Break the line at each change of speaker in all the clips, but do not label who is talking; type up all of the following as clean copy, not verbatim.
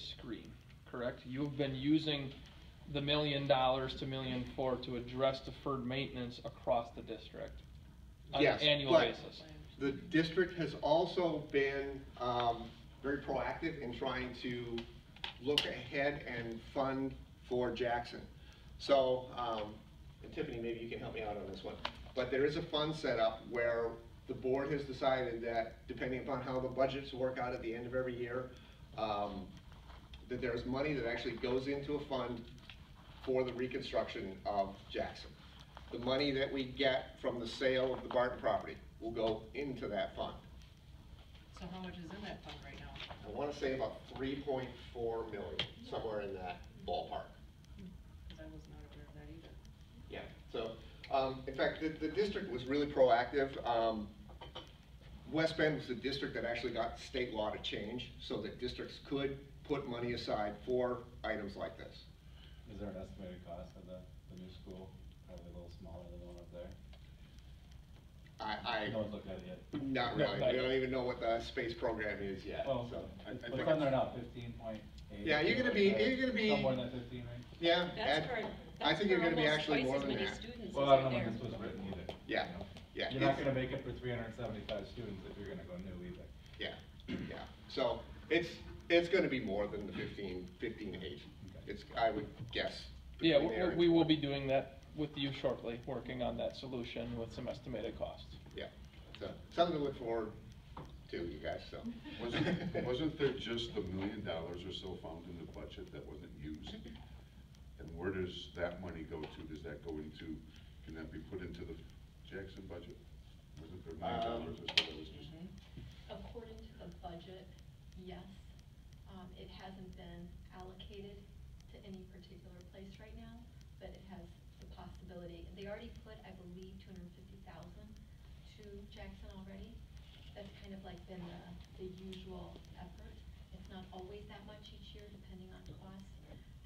screen, correct? You've been using the $1 million to $1.4 million to address deferred maintenance across the district on an annual basis.
The district has also been very proactive in trying to look ahead and fund for Jackson. So, and Tiffany, maybe you can help me out on this one. But there is a fund set up where the board has decided that, depending upon how the budgets work out at the end of every year, that there's money that actually goes into a fund for the reconstruction of Jackson. The money that we get from the sale of the Barton property will go into that fund.
So how much is in that fund right now?
I want to say about 3.4 million, somewhere in that ballpark.
Because I was not aware of that either.
Yeah, so in fact, the district was really proactive. West Bend was the district that actually got state law to change so that districts could put money aside for items like this.
Is there an estimated cost of the new school? Probably a little smaller than the one up there. No one's looked at it yet.
Not really. We don't even know what the space program is yet.
Oh,
so
what's on there now? 15.8.
Yeah, you're gonna be
somewhere than 15, right?
Yeah, I think you're gonna be
almost
actually
twice
more
as
than
many
that.
students
Well,
as
I don't know
right
when
there.
this was written either.
Yeah,
You know?
yeah.
You're not gonna make it for 375 students if you're gonna go new either.
Yeah, yeah. So it's gonna be more than the 15.8. It's, I would guess.
Yeah, we will be doing that with you shortly, working on that solution with some estimated costs.
Yeah, so something to look forward to, you guys. So
wasn't there just $1 million or so found in the budget that wasn't used? And where does that money go to? Does that go into? Can that be put into the Jackson budget? Wasn't there $1 million or so that was just?
According to the budget, yes. It hasn't been allocated to any particular place right now, but it has the possibility. They already put, I believe, $250,000 to Jackson already. That's kind of like been the usual effort. It's not always that much each year, depending on costs.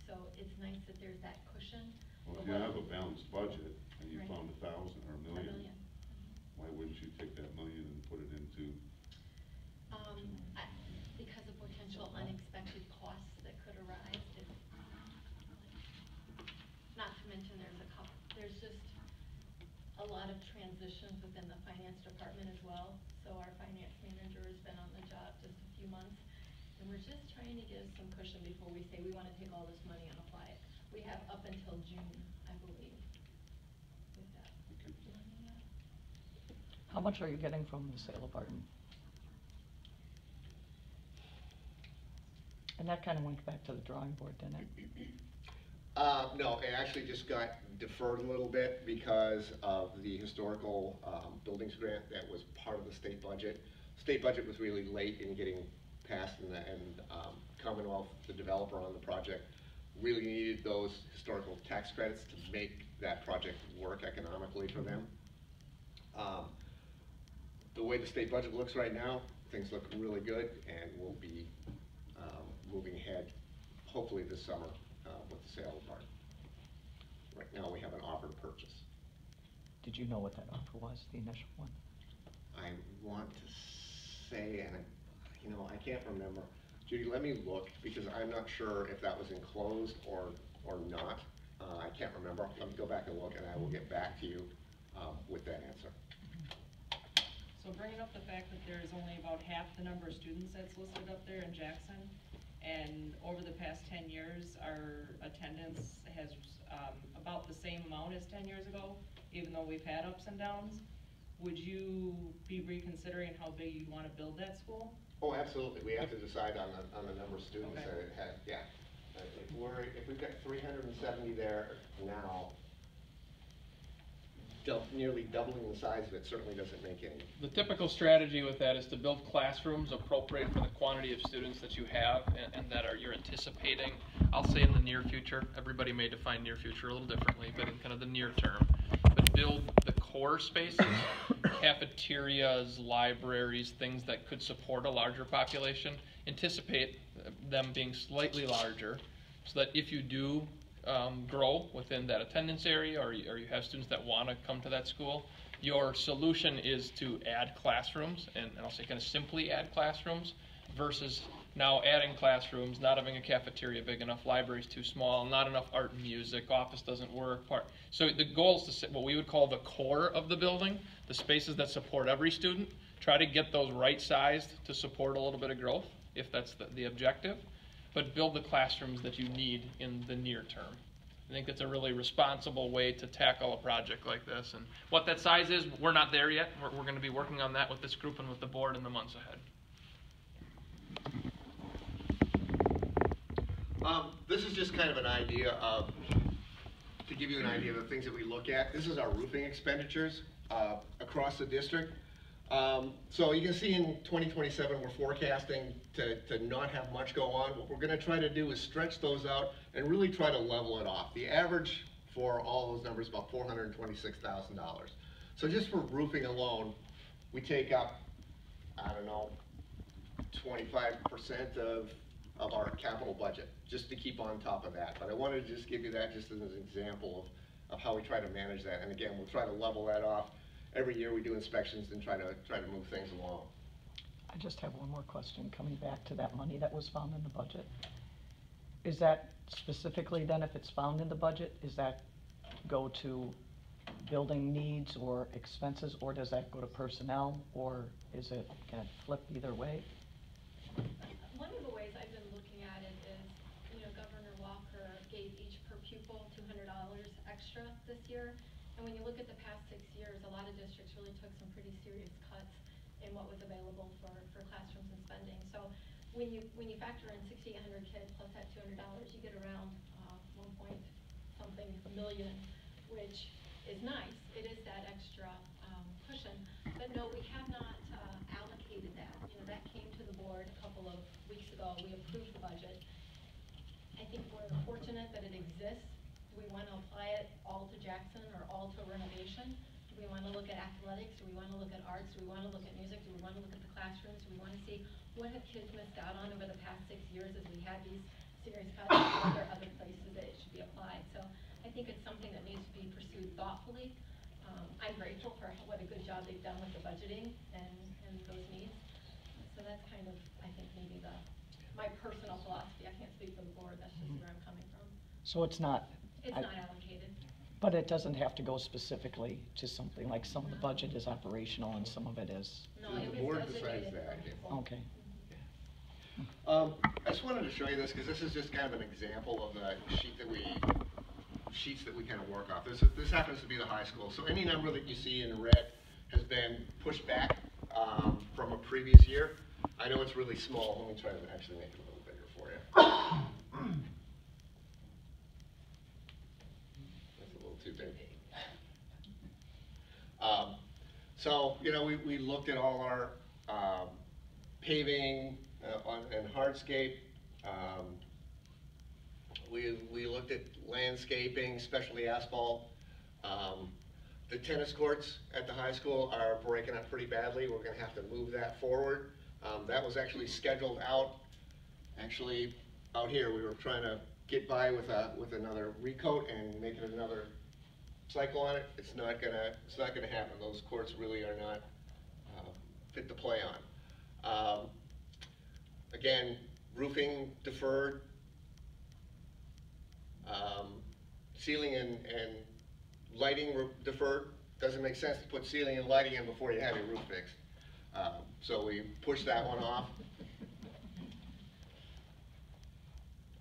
So it's nice that there's that cushion.
Well, if you have a balanced budget and you
Right.
found 1,000 or $1 million, why wouldn't you take that $1 million and put it into?
Because of potential unexpected costs that could arise. Not to mention there's just a lot of transitions within the finance department as well. So our finance manager has been on the job just a few months, and we're just trying to give some cushion before we say we want to take all this money and apply it. We have up until June, I believe, with that.
Okay.
How much are you getting from the sale of Barton? And that kind of went back to the drawing board, didn't it?
No, it actually just got deferred a little bit because of the historical buildings grant that was part of the state budget. State budget was really late in getting passed, and Commonwealth, the developer on the project, really needed those historical tax credits to make that project work economically for them. The way the state budget looks right now, things look really good, and we'll be moving ahead, hopefully this summer, with the sale of Barton. Right now, we have an offer to purchase.
Did you know what that offer was, the initial one?
I want to say, and I can't remember. Judy, let me look, because I'm not sure if that was enclosed or not. I can't remember. Let me go back and look, and I will get back to you with that answer.
So bringing up the fact that there's only about half the number of students that's listed up there in Jackson, and over the past 10 years, our attendance has about the same amount as 10 years ago, even though we've had ups and downs. Would you be reconsidering how big you want to build that school?
Oh, absolutely. We have to decide on the number of students
Okay.
that it had. Yeah. If we've got 370 there now, nearly doubling the size of it certainly doesn't make any.
The typical strategy with that is to build classrooms appropriate for the quantity of students that you have and that you're anticipating. I'll say in the near future. Everybody may define near future a little differently, but in kind of the near term. But build the core spaces, cafeterias, libraries, things that could support a larger population. Anticipate them being slightly larger so that if you do grow within that attendance area, or you have students that want to come to that school, your solution is to add classrooms, and I'll say kind of simply add classrooms, versus Now adding classrooms, not having a cafeteria big enough, library's too small, not enough art and music, office doesn't work. So the goal is to set what we would call the core of the building, the spaces that support every student, try to get those right sized to support a little bit of growth, if that's the objective, but build the classrooms that you need in the near term. I think that's a really responsible way to tackle a project like this. And what that size is, we're not there yet. We're going to be working on that with this group and with the board in the months ahead.
This is just kind of an idea of, to give you an idea of the things that we look at. This is our roofing expenditures across the district. So you can see in 2027, we're forecasting to not have much go on. What we're going to try to do is stretch those out and really try to level it off. The average for all those numbers is about $426,000. So just for roofing alone, we take up, I don't know, 25% of our capital budget, just to keep on top of that. But I wanted to just give you that just as an example of how we try to manage that. And again, we'll try to level that off. Every year we do inspections and try to move things along.
I just have one more question, coming back to that money that was found in the budget. Is that specifically then, if it's found in the budget, is that go to building needs or expenses, or does that go to personnel, or can it flip either way?
One of the ways I've been looking at it is, Governor Walker gave each per pupil $200 extra this year. And when you look at the past 6 years, a lot of districts really took some pretty serious cuts in what was available for classrooms and spending. So when you factor in 6,800 kids plus that $200, you get around 1-point-something million, which is nice. It is that extra cushion. But no, we have not allocated that. That came to the board a couple of weeks ago. We approved the budget. I think we're fortunate that it exists. Do we want to apply it all to Jackson or all to renovation? Do we want to look at athletics? Do we want to look at arts? Do we want to look at music? Do we want to look at the classrooms? Do we want to see what have kids missed out on over the past 6 years as we had these serious cuts? Are there other places that it should be applied? So I think it's something that needs to be pursued thoughtfully. I'm grateful for what a good job they've done with the budgeting and those needs. So that's kind of, I think, maybe my personal philosophy. I can't speak for the board. That's just where I'm coming from.
So it's not.
It's not allocated.
But it doesn't have to go specifically to something, like some of the budget is operational and some of it is.
No,
The
it was
board
designated
decides that,
for
yeah.
people.
Okay.
I just wanted to show you this because this is just kind of an example of the sheets that we kind of work off. This happens to be the high school. So any number that you see in red has been pushed back from a previous year. I know it's really small. Let me try to actually make it a little bigger for you. That's a little too big. So, we looked at all our paving and hardscape. We looked at landscaping, especially asphalt. The tennis courts at the high school are breaking up pretty badly. We're going to have to move that forward. That was actually scheduled out. Actually, out here, we were trying to get by with another recoat and make it another cycle on it. It's not gonna happen. Those courts really are not fit to play on. Again, roofing deferred. Ceiling and lighting deferred. Doesn't make sense to put ceiling and lighting in before you have your roof fixed. So we pushed that one off.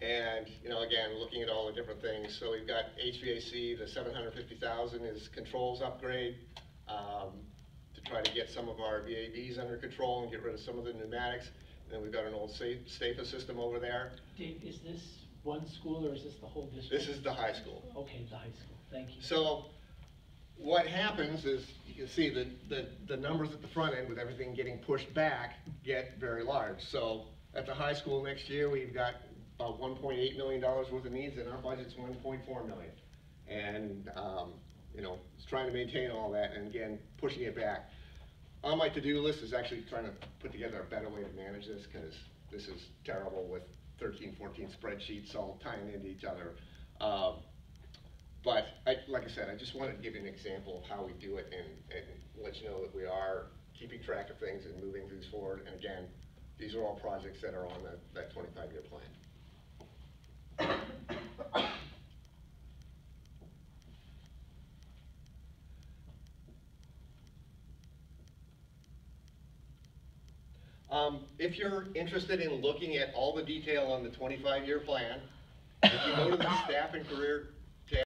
And, again, looking at all the different things. So we've got HVAC, the $750,000 is controls upgrade to try to get some of our VAVs under control and get rid of some of the pneumatics. And then we've got an old STAFA system over there.
Dave, is this one school or is this the whole district?
This is the high school.
Okay, the high school. Thank you.
So what happens is, you can see the numbers at the front end with everything getting pushed back get very large. So at the high school next year, we've got about $1.8 million worth of needs, and our budget's $1.4 million. And, it's trying to maintain all that, and again, pushing it back. On my to-do list is actually trying to put together a better way to manage this, because this is terrible with 13, 14 spreadsheets all tying into each other. But like I said, I just wanted to give you an example of how we do it and let you know that we are keeping track of things and moving things forward. And again, These are all projects that are on that 25-year plan. If you're interested in looking at all the detail on the 25-year plan, if you go to the staff and career